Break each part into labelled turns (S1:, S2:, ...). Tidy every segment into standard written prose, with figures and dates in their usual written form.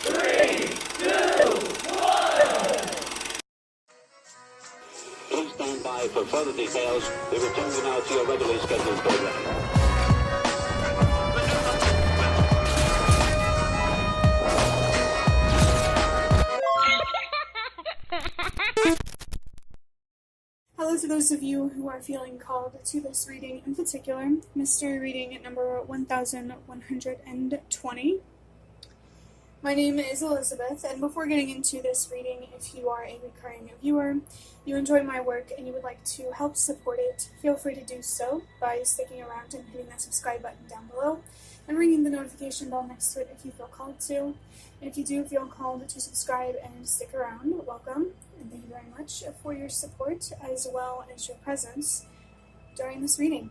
S1: 3, 2, 1.
S2: Please stand by for further details. We return you now to your regularly scheduled program.
S3: Hello to those of you who are feeling called to this reading in particular, mystery reading number 1120. My name is Elizabeth, and before getting into this reading, if you are a recurring viewer, you enjoy my work, and you would like to help support it, feel free to do so by sticking around and hitting that subscribe button down below, and ringing the notification bell next to it if you feel called to. And if you do feel called to subscribe and stick around, welcome, and thank you very much for your support as well as your presence during this reading.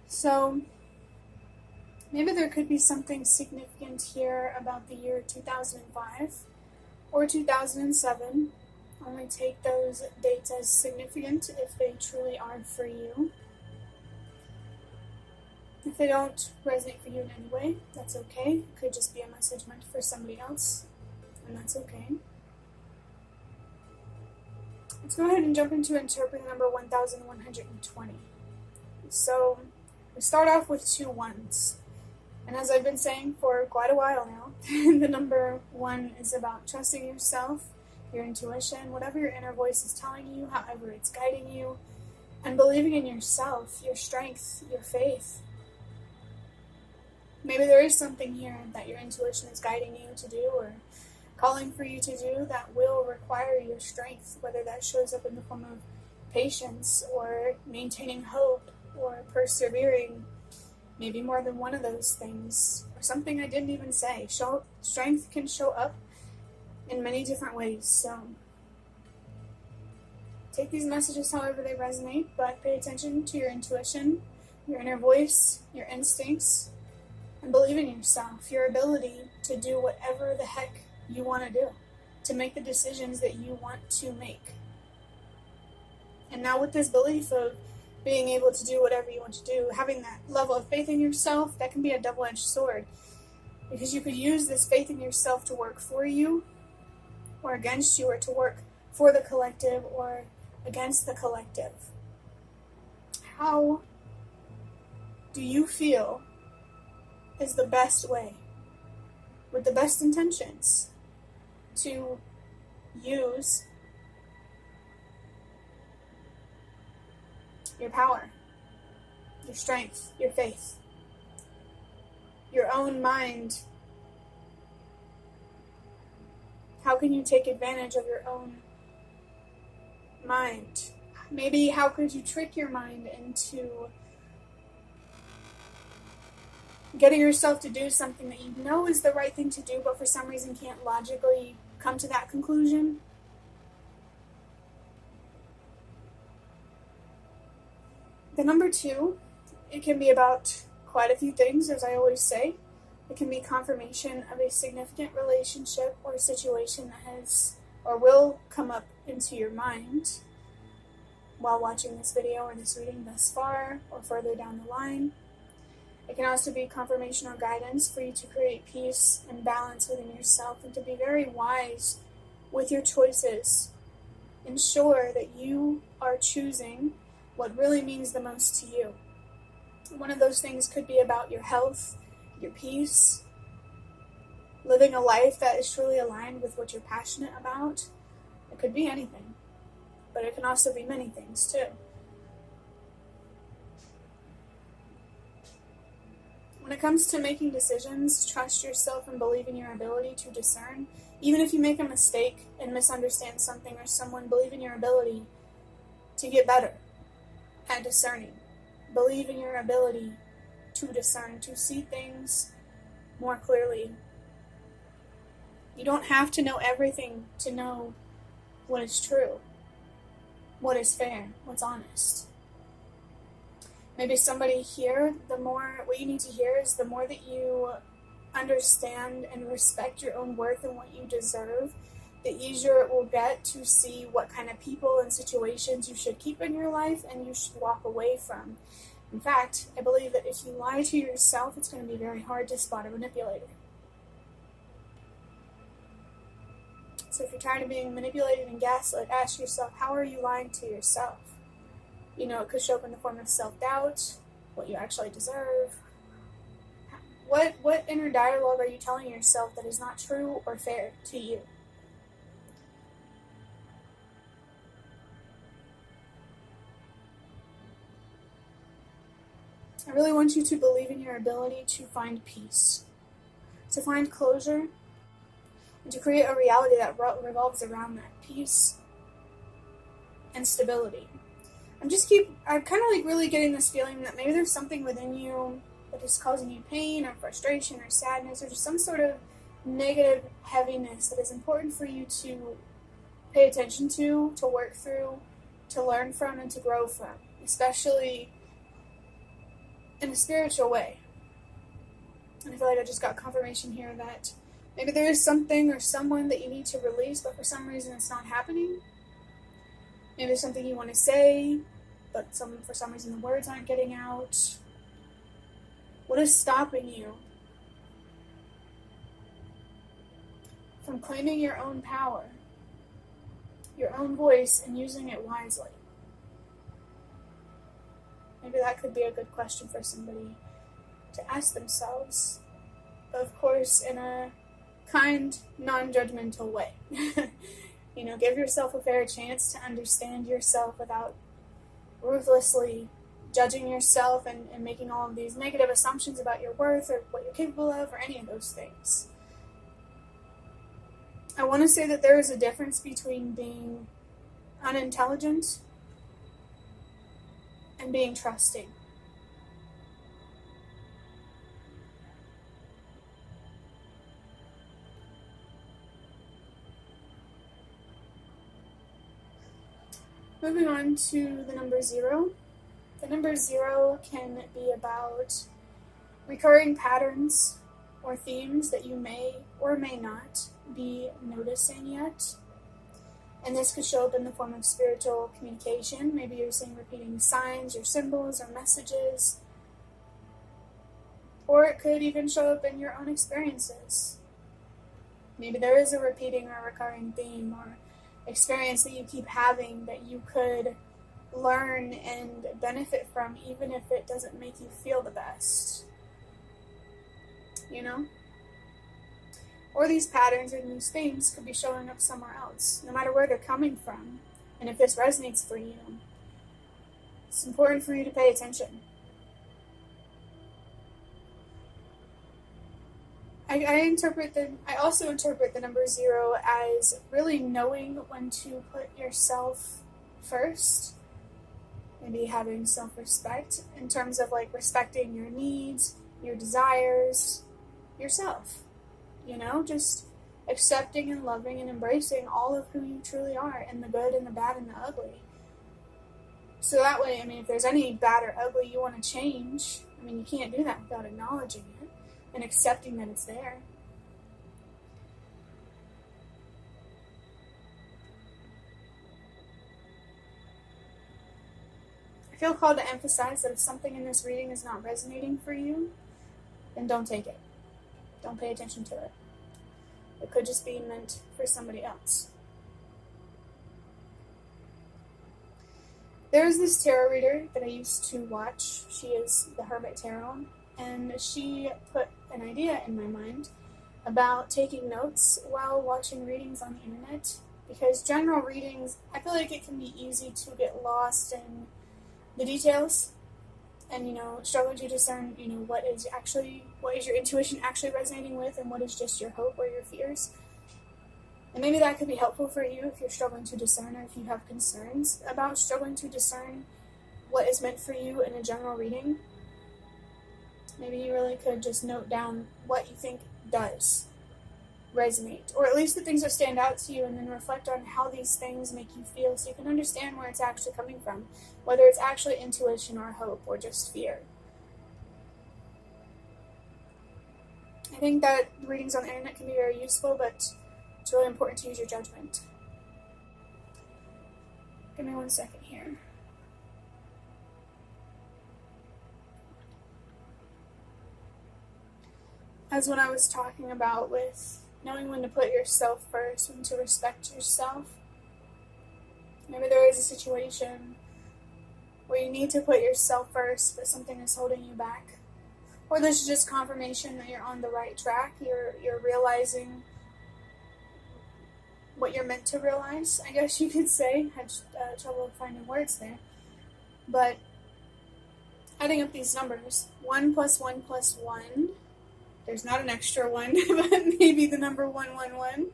S3: So, maybe there could be something significant here about the year 2005 or 2007. Only take those dates as significant if they truly are for you. If they don't resonate for you in any way, that's okay. It could just be a message meant for somebody else, and that's okay. Let's go ahead and jump into interpreting number 1120. So, we start off with 2 ones. And as I've been saying for quite a while now, the number 1 is about trusting yourself, your intuition, whatever your inner voice is telling you, however it's guiding you, and believing in yourself, your strength, your faith. Maybe there is something here that your intuition is guiding you to do or calling for you to do that will require your strength, whether that shows up in the form of patience or maintaining hope or persevering. Maybe more than one of those things, or something I didn't even say. Strength can show up in many different ways, so take these messages however they resonate, but pay attention to your intuition, your inner voice, your instincts, and believe in yourself, your ability to do whatever the heck you want to do, to make the decisions that you want to make. And now with this belief of being able to do whatever you want to do, having that level of faith in yourself, that can be a double-edged sword, because you could use this faith in yourself to work for you or against you, or to work for the collective or against the collective. How do you feel is the best way, with the best intentions, to use your power, your strength, your faith, your own mind? How can you take advantage of your own mind? Maybe how could you trick your mind into getting yourself to do something that you know is the right thing to do, but for some reason can't logically come to that conclusion? The number 2, it can be about quite a few things, as I always say. It can be confirmation of a significant relationship or situation that has or will come up into your mind while watching this video or this reading thus far or further down the line. It can also be confirmation or guidance for you to create peace and balance within yourself and to be very wise with your choices. Ensure that you are choosing what really means the most to you. One of those things could be about your health, your peace, living a life that is truly aligned with what you're passionate about. It could be anything, but it can also be many things too. When it comes to making decisions, trust yourself and believe in your ability to discern. Even if you make a mistake and misunderstand something or someone, believe in your ability to get better at discerning. Believe in your ability to discern, to see things more clearly. You don't have to know everything to know what is true, what is fair, what's honest. Maybe somebody here, what you need to hear is the more that you understand and respect your own worth and what you deserve, the easier it will get to see what kind of people and situations you should keep in your life and you should walk away from. In fact, I believe that if you lie to yourself, it's going to be very hard to spot a manipulator. So if you're tired of being manipulated and gaslit, ask yourself, how are you lying to yourself? You know, it could show up in the form of self-doubt, what you actually deserve. What inner dialogue are you telling yourself that is not true or fair to you? I really want you to believe in your ability to find peace, to find closure, and to create a reality that revolves around that peace and stability. I'm kind of like really getting this feeling that maybe there's something within you that is causing you pain or frustration or sadness or just some sort of negative heaviness that is important for you to pay attention to work through, to learn from, and to grow from, especially in a spiritual way. And I feel like I just got confirmation here that maybe there is something or someone that you need to release, but for some reason it's not happening. Maybe there's something you want to say, but for some reason the words aren't getting out. What is stopping you from claiming your own power, your own voice, and using it wisely? Maybe that could be a good question for somebody to ask themselves, but of course in a kind, non-judgmental way. You know, give yourself a fair chance to understand yourself without ruthlessly judging yourself and making all of these negative assumptions about your worth or what you're capable of or any of those things. I want to say that there is a difference between being unintelligent and being trusting. Moving on to the number 0. The number 0 can be about recurring patterns or themes that you may or may not be noticing yet. And this could show up in the form of spiritual communication. Maybe you're seeing repeating signs or symbols or messages. Or it could even show up in your own experiences. Maybe there is a repeating or recurring theme or experience that you keep having that you could learn and benefit from, even if it doesn't make you feel the best. You know? Or these patterns and these themes could be showing up somewhere else, no matter where they're coming from. And if this resonates for you, it's important for you to pay attention. I also interpret the number 0 as really knowing when to put yourself first. Maybe having self-respect in terms of like respecting your needs, your desires, yourself. You know, just accepting and loving and embracing all of who you truly are, and the good and the bad and the ugly. So that way, I mean, if there's any bad or ugly you want to change, I mean, you can't do that without acknowledging it and accepting that it's there. I feel called to emphasize that if something in this reading is not resonating for you, then don't take it. Don't pay attention to it. It could just be meant for somebody else. There's this tarot reader that I used to watch. She is the Hermit Tarot, and she put an idea in my mind about taking notes while watching readings on the internet, because general readings, I feel like it can be easy to get lost in the details and, you know, struggling to discern, you know, what is your intuition actually resonating with and what is just your hope or your fears. And maybe that could be helpful for you if you're struggling to discern, or if you have concerns about struggling to discern what is meant for you in a general reading. Maybe you really could just note down what you think does resonate, or at least the things that stand out to you, and then reflect on how these things make you feel so you can understand where it's actually coming from, whether it's actually intuition or hope or just fear. I think that readings on the internet can be very useful, but It's really important to use your judgment. Give me 1 second here. As what I was talking about with knowing when to put yourself first, when to respect yourself. Maybe there is a situation where you need to put yourself first, but something is holding you back. Or this is just confirmation that you're on the right track. You're realizing what you're meant to realize, I guess you could say. I had trouble finding words there. But adding up these numbers, 1 plus 1 plus 1, there's not an extra 1, but maybe the number 111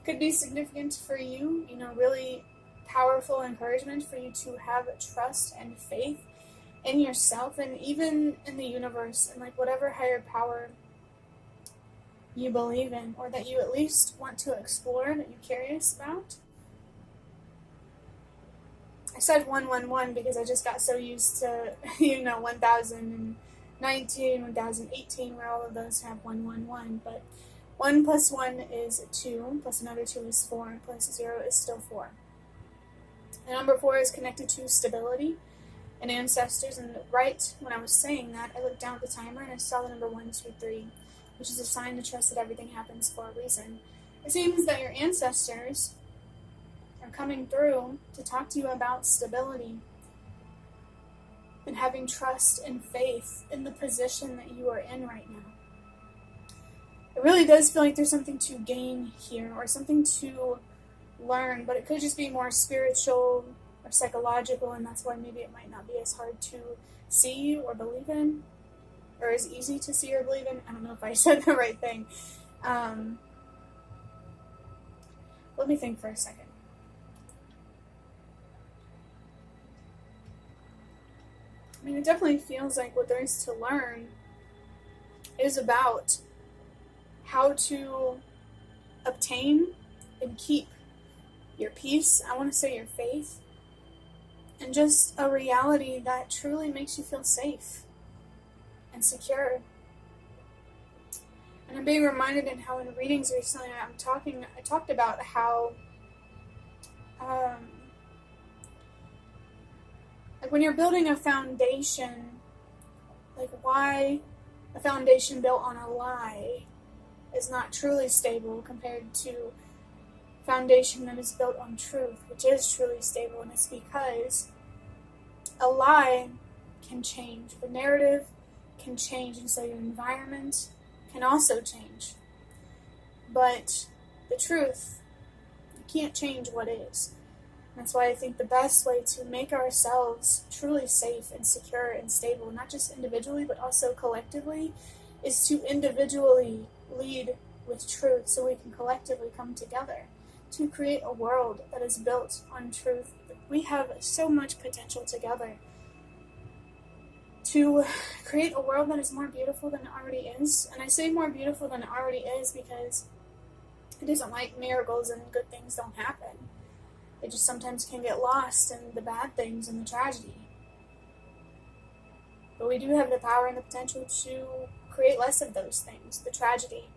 S3: could be significant for you, really powerful encouragement for you to have trust and faith in yourself and even in the universe and like whatever higher power you believe in, or that you at least want to explore, that you're curious about. I said 111 because I just got so used to, 1019, 1018, where all of those have 111. But 1 plus 1 is 2, plus another 2 is 4, plus 0 is still 4. The number 4 is connected to stability and ancestors. And right when I was saying that, I looked down at the timer and I saw the number 123. Which is a sign to trust that everything happens for a reason. It seems that your ancestors are coming through to talk to you about stability and having trust and faith in the position that you are in right now. It really does feel like there's something to gain here or something to learn, but it could just be more spiritual or psychological, and that's why maybe it might not be as hard to see or believe in. Or is easy to see or believe in. I don't know if I said the right thing. Let me think for a second. I mean, it definitely feels like what there is to learn is about how to obtain and keep your peace, I want to say your faith, and just a reality that truly makes you feel safe and secure. And I'm being reminded in how in readings recently I talked about how like when you're building a foundation, like why a foundation built on a lie is not truly stable compared to foundation that is built on truth, which is truly stable. And it's because a lie can change. The narrative can change, and so your environment can also change. But the truth, you can't change what is. That's why I think the best way to make ourselves truly safe and secure and stable, not just individually but also collectively, is to individually lead with truth so we can collectively come together to create a world that is built on truth. We have so much potential together to create a world that is more beautiful than it already is. And I say more beautiful than it already is because it isn't like miracles and good things don't happen. They just sometimes can get lost in the bad things and the tragedy. But we do have the power and the potential to create less of those things, the tragedy.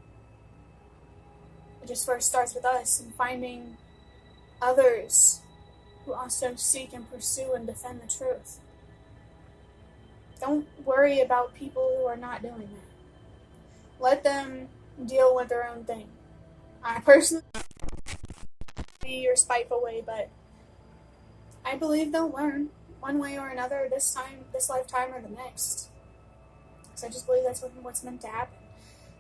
S3: It just first starts with us and finding others who also seek and pursue and defend the truth. Don't worry about people who are not doing that. Let them deal with their own thing. I personally be your spiteful way, but I believe they'll learn one way or another this time, this lifetime, or the next. Because I just believe that's what's meant to happen.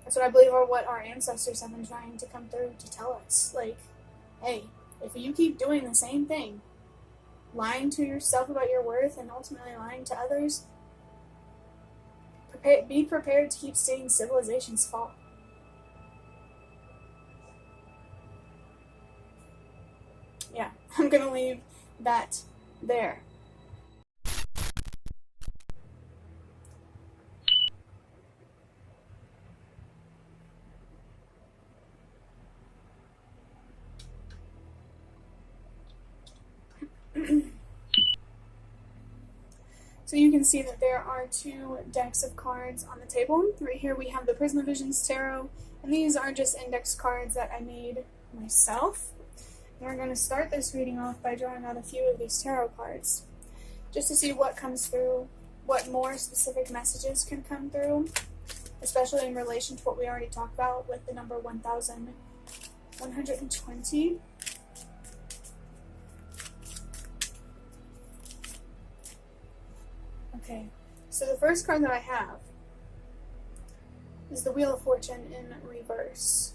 S3: That's what I believe are what our ancestors have been trying to come through to tell us. Like, hey, if you keep doing the same thing, lying to yourself about your worth and ultimately lying to others, be prepared to keep seeing civilizations fall. Yeah, I'm going to leave that there. So you can see that there are 2 decks of cards on the table. Right here we have the Prisma Visions Tarot, and these are just index cards that I made myself. And we're going to start this reading off by drawing out a few of these tarot cards, just to see what comes through, what more specific messages can come through, especially in relation to what we already talked about with the number 1120. Okay, so the first card that I have is the Wheel of Fortune in reverse.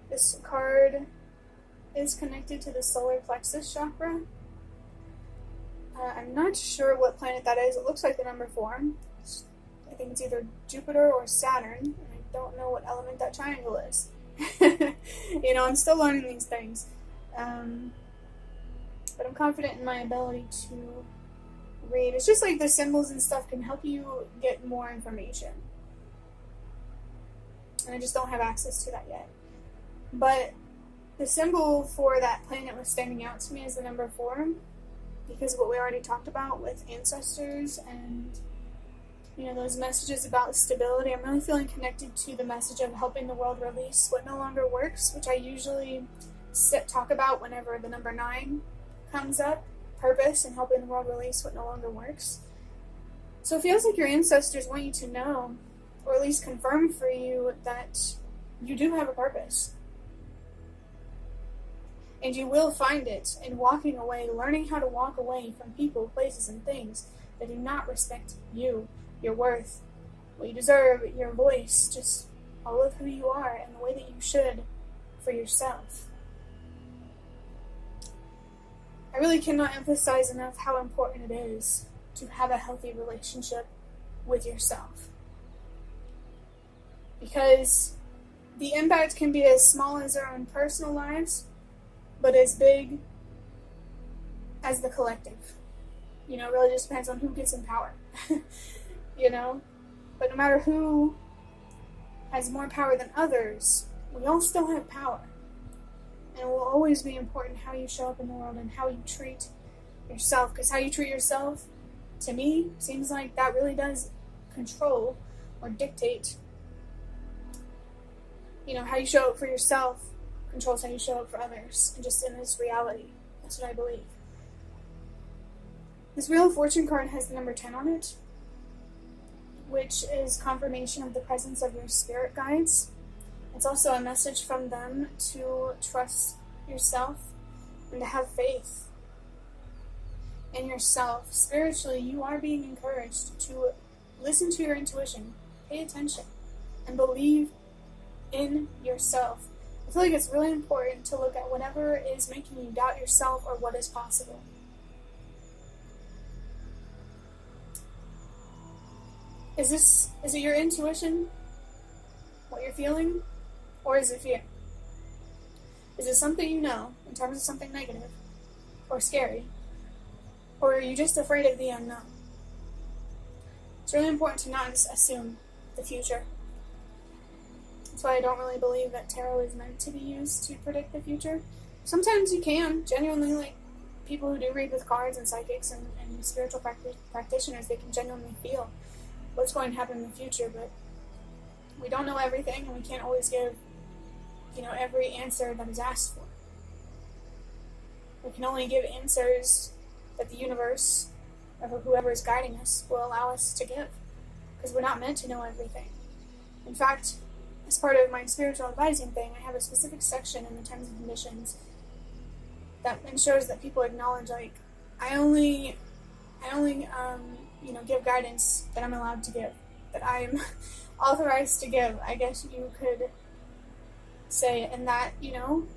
S3: This card is connected to the solar plexus chakra. I'm not sure what planet that is. It looks like the number 4. I think it's either Jupiter or Saturn, and I don't know what element that triangle is. You know, I'm still learning these things. But I'm confident in my ability to read. It's just like the symbols and stuff can help you get more information. And I just don't have access to that yet. But the symbol for that planet was standing out to me as the number 4 because of what we already talked about with ancestors and, you know, those messages about stability. I'm really feeling connected to the message of helping the world release what no longer works, which I usually talk about whenever the number 9 comes up, purpose and helping the world release what no longer works. So it feels like your ancestors want you to know, or at least confirm for you, that you do have a purpose. And you will find it in walking away, learning how to walk away from people, places, and things that do not respect you, your worth, what you deserve, your voice, just all of who you are and the way that you should for yourself. I really cannot emphasize enough how important it is to have a healthy relationship with yourself. Because the impact can be as small as our own personal lives, but as big as the collective. You know, it really just depends on who gets in power. You know? But no matter who has more power than others, we all still have power. And it will always be important how you show up in the world and how you treat yourself. Because how you treat yourself, to me, seems like that really does control or dictate. You know, how you show up for yourself controls how you show up for others, and just in this reality. That's what I believe. This Wheel of Fortune card has the number 10 on it, which is confirmation of the presence of your spirit guides. It's also a message from them to trust yourself and to have faith in yourself. Spiritually, you are being encouraged to listen to your intuition, pay attention, and believe in yourself. I feel like it's really important to look at whatever is making you doubt yourself or what is possible. Is it your intuition? What you're feeling? Or is it fear? Is it something you know in terms of something negative or scary? Or are you just afraid of the unknown? It's really important to not just assume the future. That's why I don't really believe that tarot is meant to be used to predict the future. Sometimes you can, genuinely, like people who do read with cards and psychics and spiritual practitioners, they can genuinely feel what's going to happen in the future, but we don't know everything and we can't always give, you know, every answer that is asked for. We can only give answers that the universe, or whoever is guiding us, will allow us to give, because we're not meant to know everything. In fact, as part of my spiritual advising thing, I have a specific section in the terms and conditions that ensures that people acknowledge, like, I only give guidance that I'm allowed to give, that I'm authorized to give, I guess you could say, and that, you know,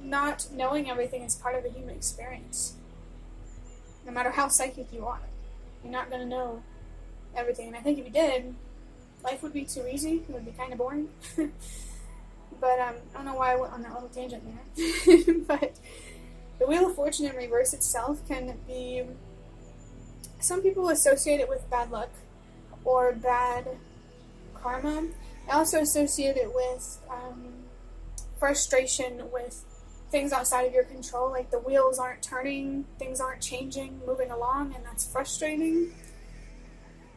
S3: not knowing everything is part of the human experience. No matter how psychic you are, you're not going to know everything. And I think if you did, life would be too easy. It would be kind of boring. But I don't know why I went on that little tangent there. But the Wheel of Fortune in reverse itself can be, some people associate it with bad luck or bad karma. I also associate it with frustration with things outside of your control, like the wheels aren't turning, things aren't changing, moving along, and that's frustrating.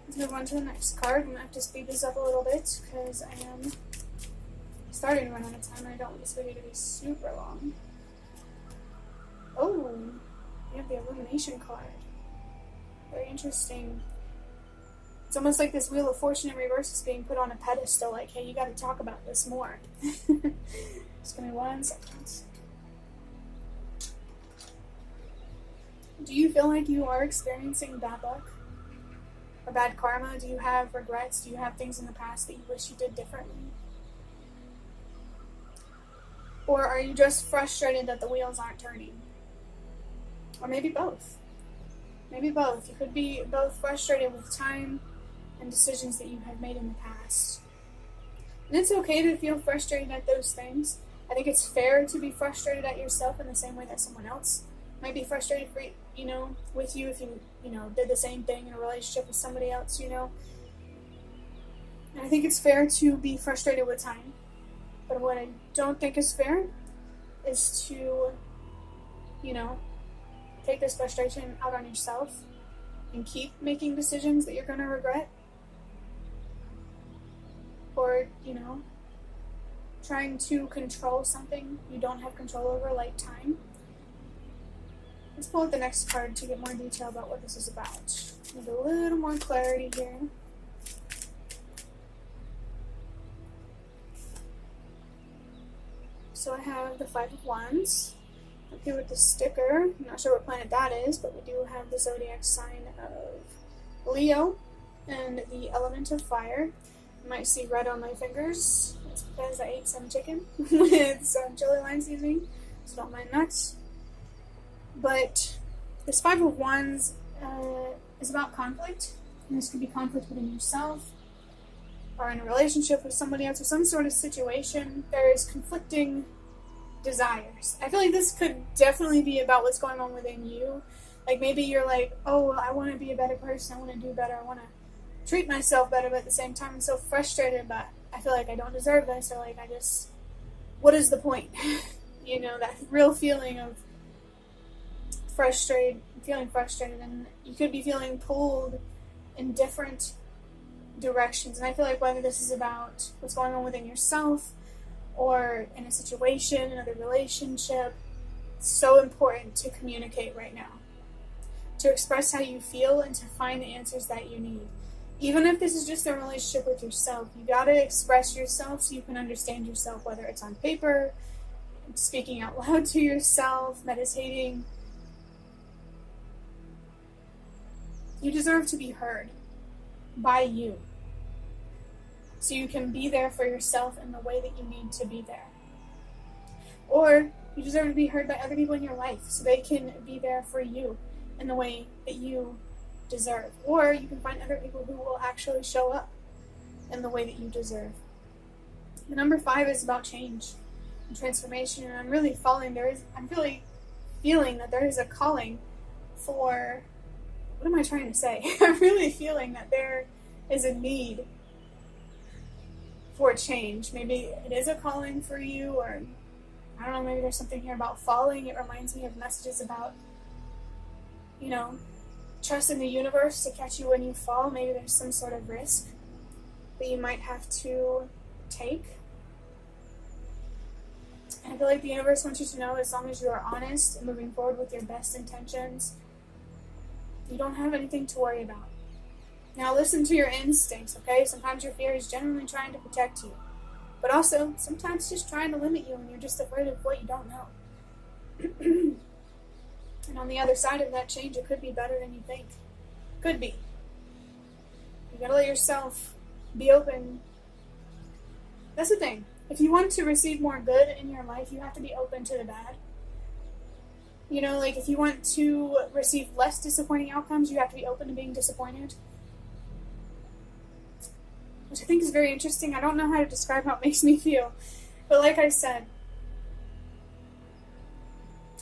S3: Let's move on to the next card. I'm going to have to speed this up a little bit because I am starting to run out of time, and I don't want this video to be super long. Oh, you have the Illumination card. Very interesting. It's almost like this Wheel of Fortune in reverse is being put on a pedestal, like, hey, you gotta talk about this more. Just give me 1 second. Do you feel like you are experiencing bad luck? Or bad karma? Do you have regrets? Do you have things in the past that you wish you did differently? Or are you just frustrated that the wheels aren't turning? Or maybe both. Maybe both. You could be both frustrated with time and decisions that you have made in the past. And it's okay to feel frustrated at those things. I think it's fair to be frustrated at yourself in the same way that someone else might be frustrated for, with you if you, did the same thing in a relationship with somebody else, And I think it's fair to be frustrated with time. But what I don't think is fair is to, take this frustration out on yourself and keep making decisions that you're going to regret. Or, trying to control something you don't have control over, like time. Let's pull out the next card to get more detail about what this is about. Get a little more clarity here. So I have the Five of Wands up here with the sticker. I'm not sure what planet that is, but we do have the zodiac sign of Leo and the element of fire. You might see red on my fingers. That's because I ate some chicken with some chili lime seasoning, so don't mind that. But this Five of Wands is about conflict. And this could be conflict within yourself, or in a relationship with somebody else, or some sort of situation. There's conflicting desires. I feel like this could definitely be about what's going on within you. Like maybe you're like, oh, I want to be a better person, I want to do better, I want to treat myself better, but at the same time I'm so frustrated, but I feel like I don't deserve this, or like what is the point? That real feeling of feeling frustrated, and you could be feeling pulled in different directions. And I feel like whether this is about what's going on within yourself or in a situation, another relationship, it's so important to communicate right now, to express how you feel and to find the answers that you need. Even if this is just a relationship with yourself, you gotta express yourself so you can understand yourself, whether it's on paper, speaking out loud to yourself, meditating. You deserve to be heard by you, so you can be there for yourself in the way that you need to be there. Or you deserve to be heard by other people in your life, so they can be there for you in the way that you deserve. Or you can find other people who will actually show up in the way that you deserve. The number 5 is about change and transformation, and I'm really feeling that there is a calling for, what am I trying to say? I'm really feeling that there is a need for change. Maybe it is a calling for you, or I don't know, maybe there's something here about falling. It reminds me of messages about, trust in the universe to catch you when you fall. Maybe there's some sort of risk that you might have to take. And I feel like the universe wants you to know, as long as you are honest and moving forward with your best intentions, you don't have anything to worry about. Now listen to your instincts, okay? Sometimes your fear is genuinely trying to protect you, but also sometimes just trying to limit you, and you're just afraid of what you don't know. And on the other side of that change, it could be better than you think. Could be. You gotta let yourself be open. That's the thing. If you want to receive more good in your life, you have to be open to the bad. Like if you want to receive less disappointing outcomes, you have to be open to being disappointed. Which I think is very interesting. I don't know how to describe how it makes me feel. But like I said,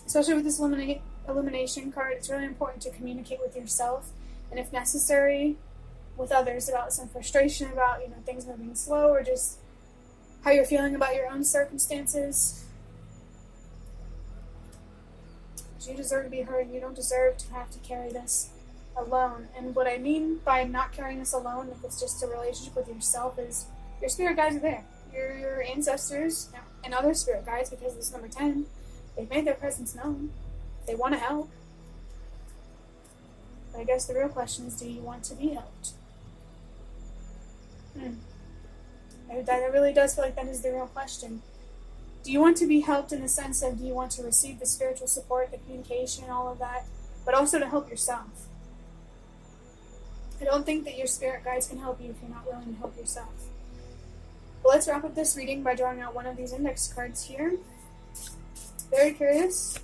S3: especially with this illumination card, it's really important to communicate with yourself, and if necessary, with others, about some frustration about, things moving slow, or just how you're feeling about your own circumstances. You deserve to be heard. You don't deserve to have to carry this alone. And what I mean by not carrying this alone, if it's just a relationship with yourself, is your spirit guides are there. your ancestors and other spirit guides, because this is number 10, they've made their presence known. They want to help. But I guess the real question is, do you want to be helped? That really does feel like that is the real question. Do you want to be helped in the sense of, do you want to receive the spiritual support, the communication, and all of that, but also to help yourself? I don't think that your spirit guides can help you if you're not willing to help yourself. But let's wrap up this reading by drawing out one of these index cards here. Very curious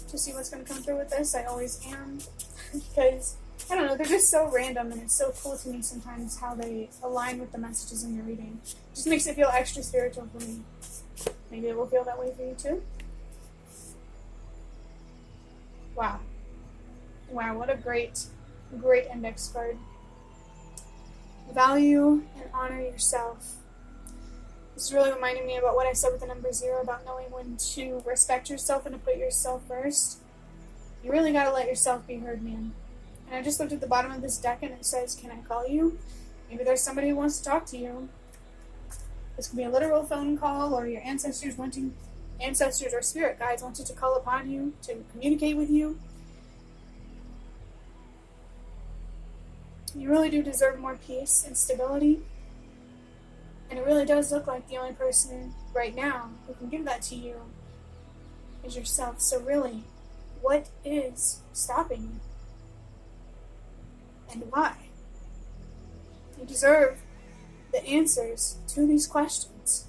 S3: to see what's going to come through with this. I always am, because, I don't know, they're just so random, and it's so cool to me sometimes how they align with the messages in your reading. It just makes it feel extra spiritual for me. Maybe it will feel that way for you too. Wow. Wow, what a great index card. Value and honor yourself. This is really reminding me about what I said with the number 0 about knowing when to respect yourself and to put yourself first. You really gotta let yourself be heard, man. And I just looked at the bottom of this deck and it says, can I call you? Maybe there's somebody who wants to talk to you. This could be a literal phone call, or your ancestors or spirit guides wanted to call upon you, to communicate with you. You really do deserve more peace and stability. And it really does look like the only person right now who can give that to you is yourself. So really, what is stopping you? And why? You deserve the answers to these questions.